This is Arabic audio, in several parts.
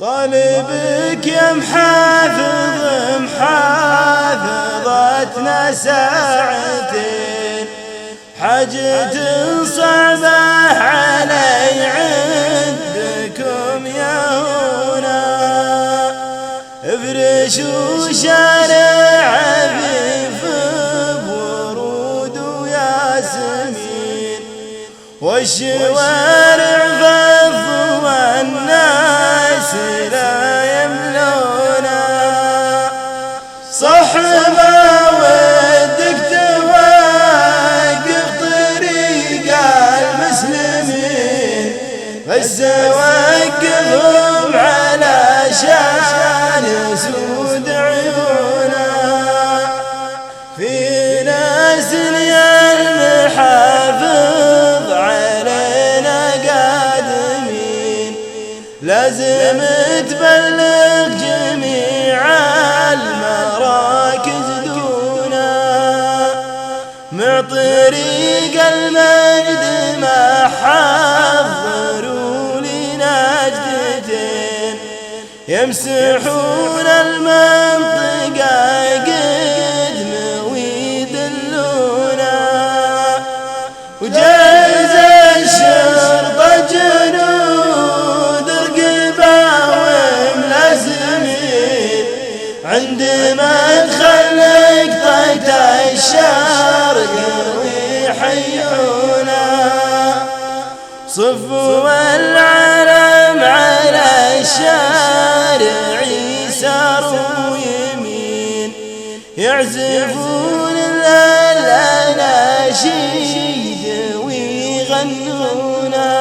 طالبك يا محافظ محافظتنا ساعتين، حاجة صعبة علي عندكم يا هنا، افرشوا شارع عفيف بورود وياسمين، والشوارع فض والناس لا يملونا، صح ما ودك توقف طريق المسلمين، بس وقفهم علشان سود عيونا، في ناس يا المحافظ علينا قادمين، لازم تبلغ جميع المراكز دونا، مع طريق المجد ما حضروا لنا جدتين، يمسحون المنطقة قدم ويدلونا، وجاز الشرطة جنود رقبة وملازمين، عند مدخل نقطة الشرق ويحيونا، صفوا العلم على الشارع يسار ويمين، يعزفون الأناشيد ويغنونا،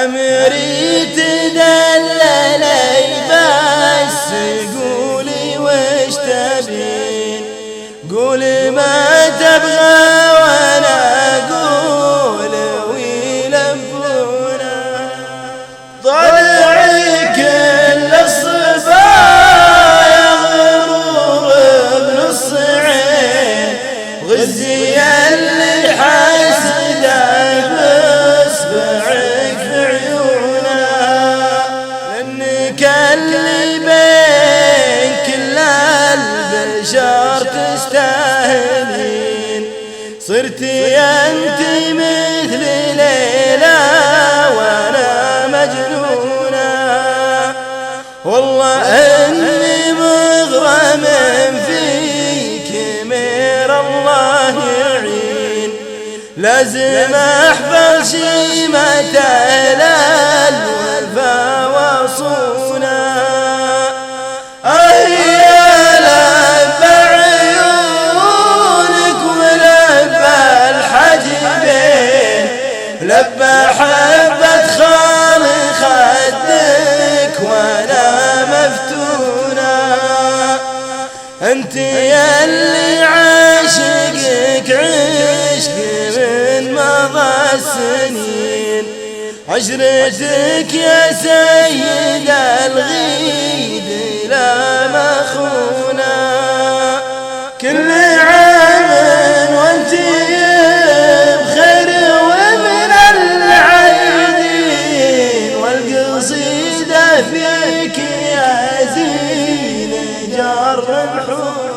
أمري تدللي بس قولي وش تبين، قولي ما تبغى وانا اقول ويلبونا، طلعي كل الصبايا غرور بنص عين، غزي اللي حاسده باصبعك في عيونا، لانك اللي بين كل البشر تستاهلين، صرتي انت مثل ليلى وانا مجنونة، والله اني مغرم فيك مير الله يعين، لازم احفظ شيمة الوفا وصونا، لبى حبة خال خدك وانا مفتونة، انت ياللي عاشقك عشق من مضى السنين، عشرتك يا سيد الغيد لا مخونة، كل عام وانت فيك يا زين جار الحور.